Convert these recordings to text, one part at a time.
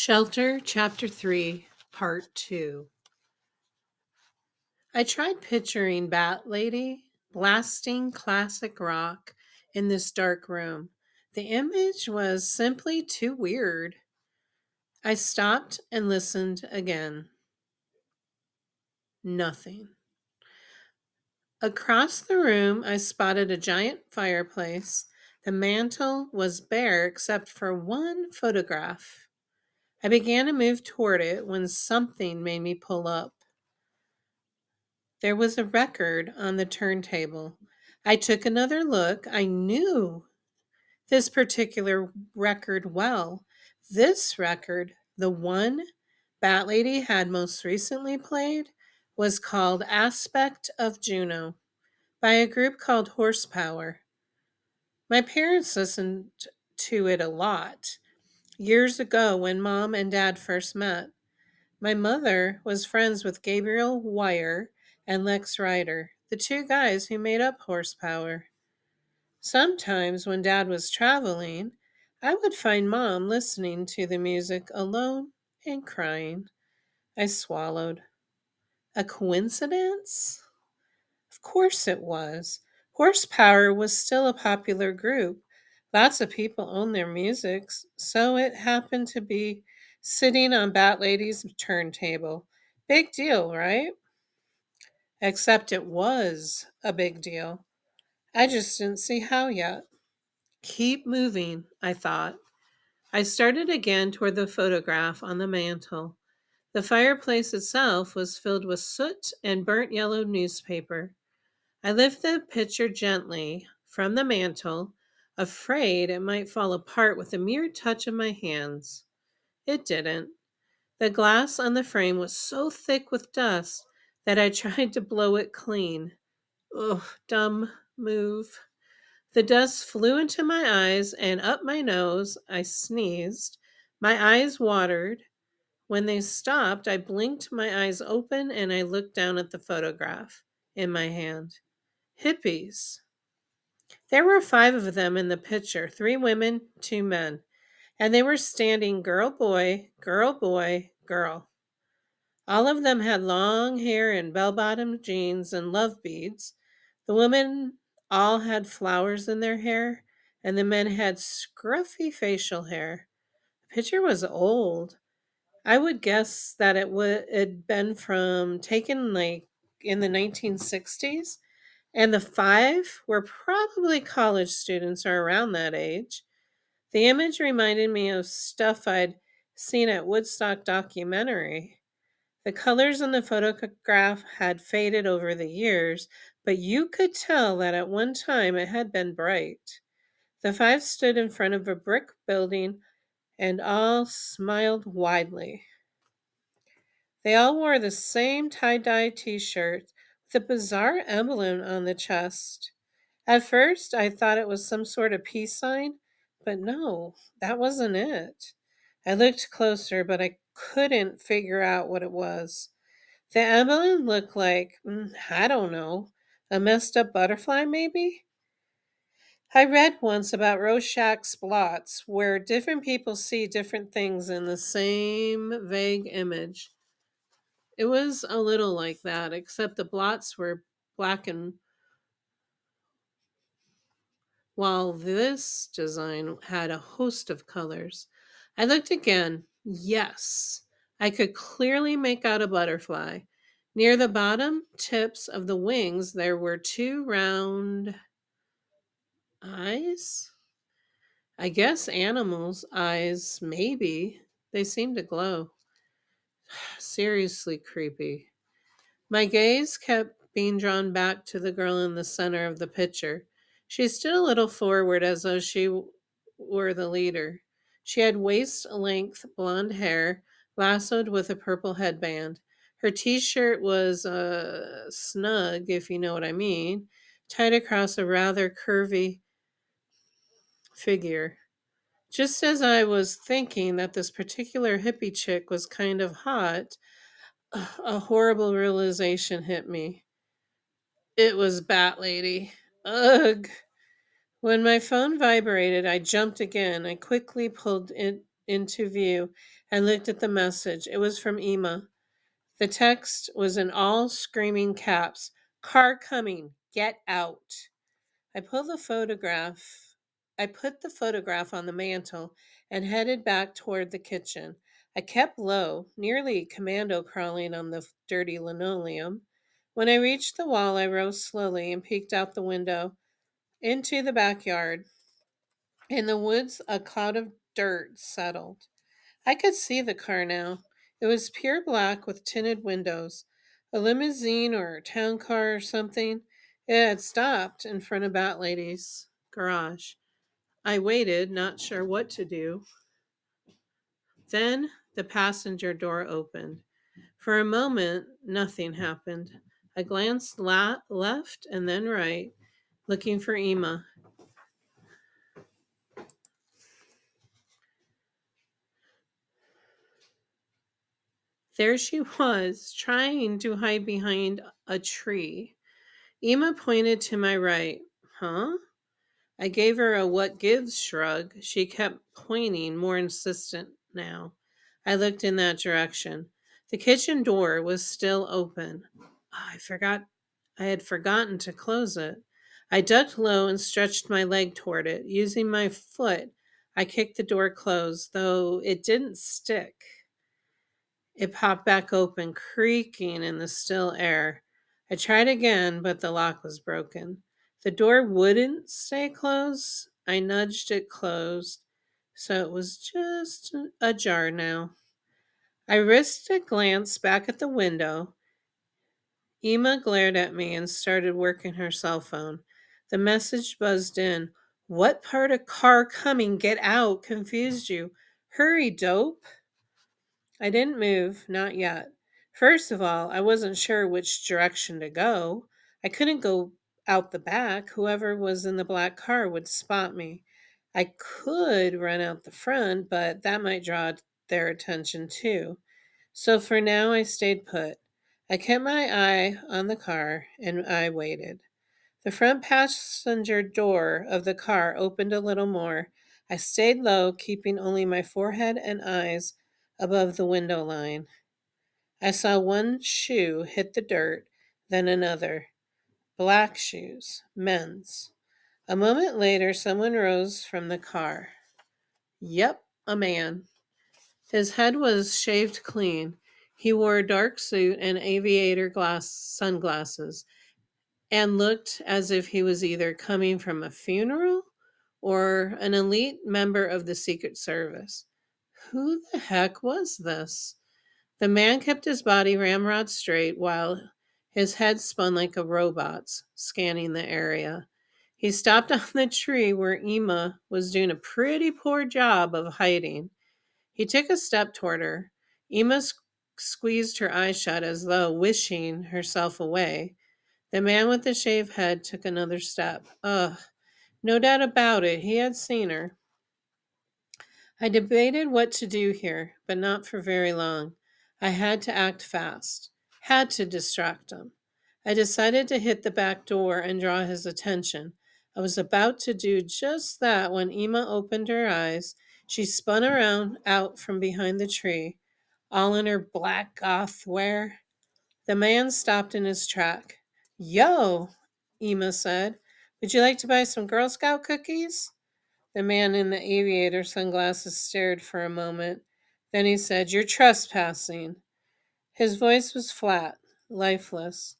Shelter, Chapter 3, Part 2. I tried picturing Bat Lady blasting classic rock in this dark room. The image was simply too weird. I stopped and listened again. Nothing. Across the room, I spotted a giant fireplace. The mantel was bare except for one photograph. I began to move toward it when something made me pull up. There was a record on the turntable. I took another look. I knew this particular record well. This record, the one Bat Lady had most recently played, was called Aspect of Juno by a group called Horsepower. My parents listened to it a lot years ago when mom and dad first met. My mother was friends with Gabriel Wire and Lex Ryder, the two guys who made up Horsepower. Sometimes when Dad was traveling, I would find Mom listening to the music alone and crying. I swallowed. A coincidence? Of course it was. Horsepower was still a popular group. Lots of people owned their music, so it happened to be sitting on Bat Lady's turntable. Big deal, right? Except it was a big deal. I just didn't see how yet. Keep moving, I thought. I started again toward the photograph on the mantel. The fireplace itself was filled with soot and burnt yellow newspaper. I lifted the picture gently from the mantel, afraid it might fall apart with a mere touch of my hands. It didn't. The glass on the frame was so thick with dust that I tried to blow it clean. Ugh, dumb move. The dust flew into my eyes and up my nose. I sneezed. My eyes watered. When they stopped, I blinked my eyes open and I looked down at the photograph in my hand. Hippies. There were 5 of them in the picture, 3 women, 2 men, and they were standing girl, boy, girl, boy, girl. All of them had long hair and bell bottom jeans and love beads. The women all had flowers in their hair, and the men had scruffy facial hair. The picture was old. I would guess that had been from taken like in the 1960s, and the 5 were probably college students or around that age. The image reminded me of stuff I'd seen at Woodstock documentary. The colors in the photograph had faded over the years, but you could tell that at one time it had been bright. The 5 stood in front of a brick building and all smiled widely. They all wore the same tie dye t shirt with a bizarre emblem on the chest. At first, I thought it was some sort of peace sign, but no, that wasn't it. I looked closer, but I couldn't figure out what it was. The emblem looked like, I don't know, a messed up butterfly, maybe? I read once about Rorschach's blots, where different people see different things in the same vague image. It was a little like that, except the blots were black and while this design had a host of colors. I looked again. Yes, I could clearly make out a butterfly. Near the bottom tips of the wings, there were 2 round eyes. I guess animals' eyes, maybe. They seemed to glow. Seriously creepy. My gaze kept being drawn back to the girl in the center of the picture. She stood a little forward as though were the leader. She had waist length blonde hair, lassoed with a purple headband. Her t shirt was snug, if you know what I mean, tied across a rather curvy figure. Just as I was thinking that this particular hippie chick was kind of hot, a horrible realization hit me. It was Bat Lady. Ugh. When my phone vibrated, I jumped again. I quickly pulled it into view and looked at the message. It was from Emma. The text was in all screaming caps. Car coming. Get out. I pulled the photograph. I put the photograph on the mantel and headed back toward the kitchen. I kept low, nearly commando crawling on the dirty linoleum. When I reached the wall, I rose slowly and peeked out the window into the backyard. In the woods, a cloud of dirt settled. I could see the car now. It was pure black with tinted windows. A limousine or a town car or something. It had stopped in front of Bat Lady's garage. I waited, not sure what to do. Then the passenger door opened. For a moment, nothing happened. I glanced left and then right, looking for Emma. There she was, trying to hide behind a tree. Emma pointed to my right. Huh? I gave her a what gives shrug. She kept pointing, more insistent now. I looked in that direction. The kitchen door was still open. I had forgotten to close it. I ducked low and stretched my leg toward it. Using my foot, I kicked the door closed, though it didn't stick. It popped back open, creaking in the still air. I tried again, but the lock was broken. The door wouldn't stay closed. I nudged it closed, so it was just ajar now. I risked a glance back at the window. Emma glared at me and started working her cell phone. The message buzzed in. What part of car coming? Get out. Confused you. Hurry, dope. I didn't move, not yet. First of all, I wasn't sure which direction to go. I couldn't go out the back. Whoever was in the black car would spot me. I could run out the front, but that might draw their attention too. So for now, I stayed put. I kept my eye on the car and I waited. The front passenger door of the car opened a little more. I stayed low, keeping only my forehead and eyes above the window line. I saw one shoe hit the dirt, then another. Black shoes, men's. A moment later, someone rose from the car. Yep, a man. His head was shaved clean. He wore a dark suit and aviator sunglasses and looked as if he was either coming from a funeral or an elite member of the Secret Service. Who the heck was this? The man kept his body ramrod straight while his head spun like a robot's, scanning the area. He stopped on the tree where Emma was doing a pretty poor job of hiding. He took a step toward her. Emma squeezed her eyes shut as though wishing herself away. The man with the shaved head took another step. Ugh, no doubt about it, he had seen her. I debated what to do here, but not for very long. I had to act fast, had to distract him. I decided to hit the back door and draw his attention. I was about to do just that when Emma opened her eyes. She spun around out from behind the tree, all in her black goth wear. The man stopped in his track. Yo, Emma said. Would you like to buy some Girl Scout cookies? The man in the aviator sunglasses stared for a moment. Then he said, You're trespassing. His voice was flat, lifeless.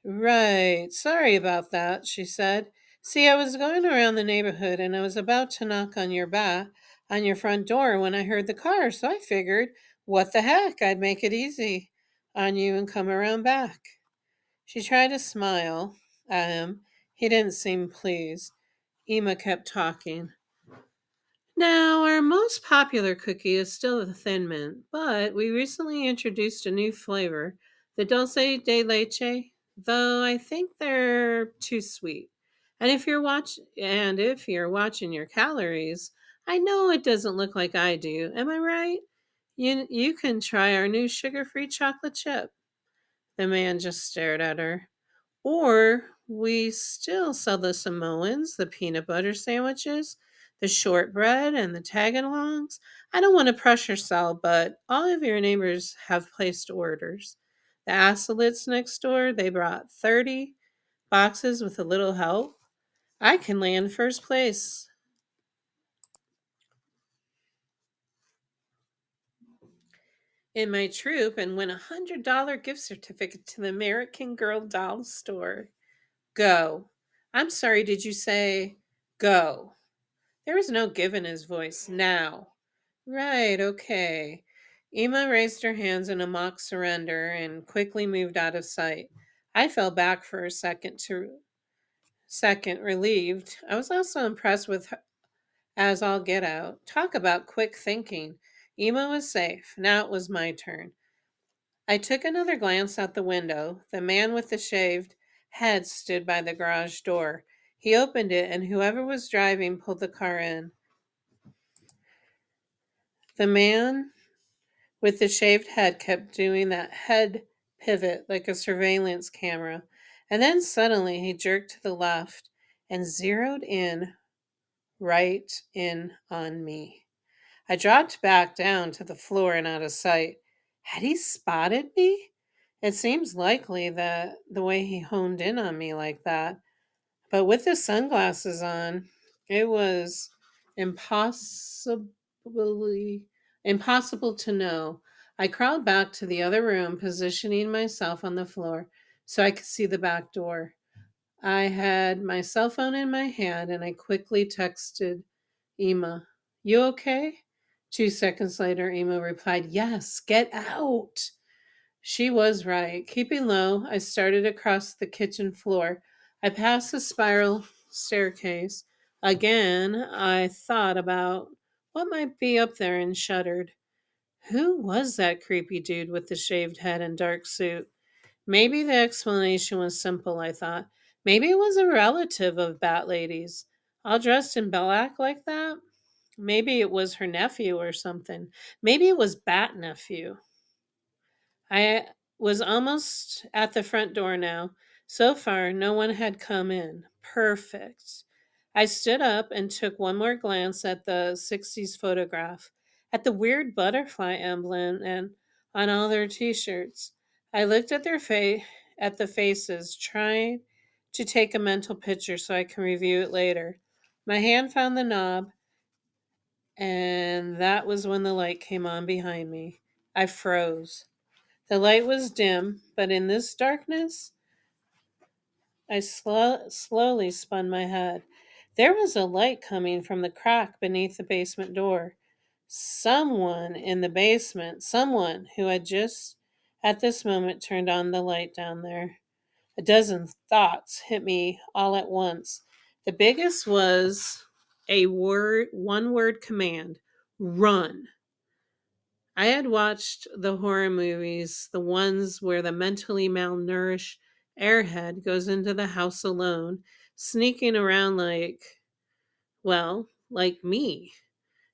Right, sorry about that, she said. See, I was going around the neighborhood and I was about to knock on your front door when I heard the car, so I figured, what the heck, I'd make it easy on you and come around back. She tried to smile at him. He didn't seem pleased. Emma kept talking. Now, our most popular cookie is still the Thin Mint, but we recently introduced a new flavor, the Dulce de Leche, though I think they're too sweet. And if you're watching your calories, I know it doesn't look like I do. Am I right? You can try our new sugar-free chocolate chip. The man just stared at her. Or we still sell the Samoans, the peanut butter sandwiches, The shortbread and the tag-alongs. I don't want to pressure sell, but all of your neighbors have placed orders. The Asalits next door, they brought 30 boxes with a little help. I can land first place in my troop and win $100 gift certificate to the American Girl doll store. Go. I'm sorry, did you say go? There was no give in his voice. Now. Right, okay. Emma raised her hands in a mock surrender and quickly moved out of sight. I fell back for a second, relieved. I was also impressed with her as all get out. Talk about quick thinking. Emma was safe. Now it was my turn. I took another glance out the window. The man with the shaved head stood by the garage door. He opened it, and whoever was driving pulled the car in. The man with the shaved head kept doing that head pivot like a surveillance camera, and then suddenly he jerked to the left and zeroed in right in on me. I dropped back down to the floor and out of sight. Had he spotted me? It seems likely that the way he honed in on me like that, but with the sunglasses on, it was impossibly impossible to know. I crawled back to the other room, positioning myself on the floor so I could see the back door. I had my cell phone in my hand and I quickly texted Emma, "You okay?" 2 seconds later, Emma replied, "Yes, get out." She was right. Keeping low, I started across the kitchen floor. I passed the spiral staircase. Again, I thought about what might be up there and shuddered. Who was that creepy dude with the shaved head and dark suit? Maybe the explanation was simple, I thought. Maybe it was a relative of Bat Lady's, all dressed in black like that. Maybe it was her nephew or something. Maybe it was Bat Nephew. I was almost at the front door now. So far, no one had come in. Perfect. I stood up and took one more glance at the 60s photograph, at the weird butterfly emblem and on all their t-shirts. I looked at at the faces, trying to take a mental picture so I can review it later. My hand found the knob, and that was when the light came on behind me. I froze. The light was dim, but in this darkness, I slowly spun my head. There was a light coming from the crack beneath the basement door. Someone in the basement, someone who had just at this moment turned on the light down there. A dozen thoughts hit me all at once. The biggest was one word command: run. I had watched the horror movies, the ones where the mentally malnourished airhead goes into the house alone, sneaking around like me,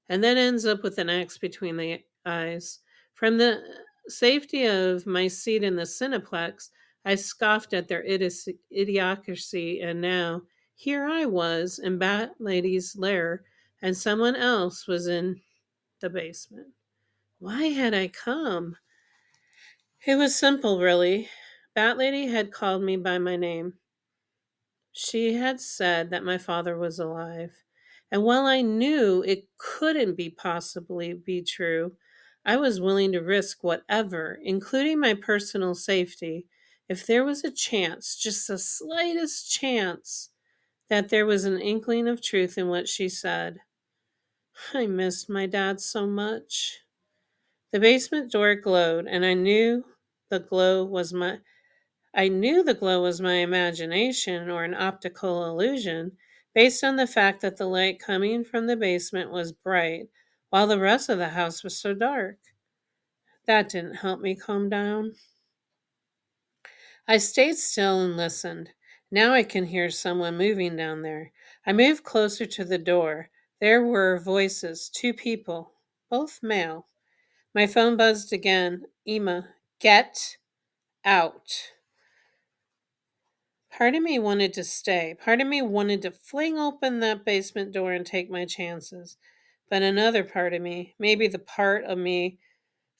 and then ends up with an axe between the eyes. From the safety of my seat in the Cineplex, I scoffed at their idiocracy, and now here I was in Bat Lady's lair, and someone else was in the basement. Why had I come? It was simple, really. Bat Lady had called me by my name. She had said that my father was alive. And while I knew it couldn't be possibly be true, I was willing to risk whatever, including my personal safety, if there was a chance, just the slightest chance, that there was an inkling of truth in what she said. I missed my dad so much. The basement door glowed, and I knew the glow was my imagination or an optical illusion, based on the fact that the light coming from the basement was bright, while the rest of the house was so dark. That didn't help me calm down. I stayed still and listened. Now I can hear someone moving down there. I moved closer to the door. There were voices, 2 people, both male. My phone buzzed again. Emma, get out. Part of me wanted to stay. Part of me wanted to fling open that basement door and take my chances. But another part of me, maybe the part of me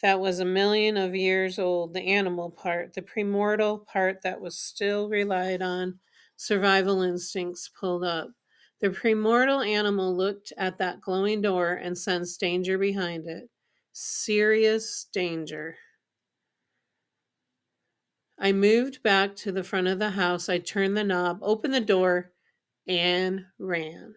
that was a million of years old, the animal part, the primordial part that was still relied on survival instincts pulled up. The primordial animal looked at that glowing door and sensed danger behind it. Serious danger. I moved back to the front of the house. I turned the knob, opened the door, and ran.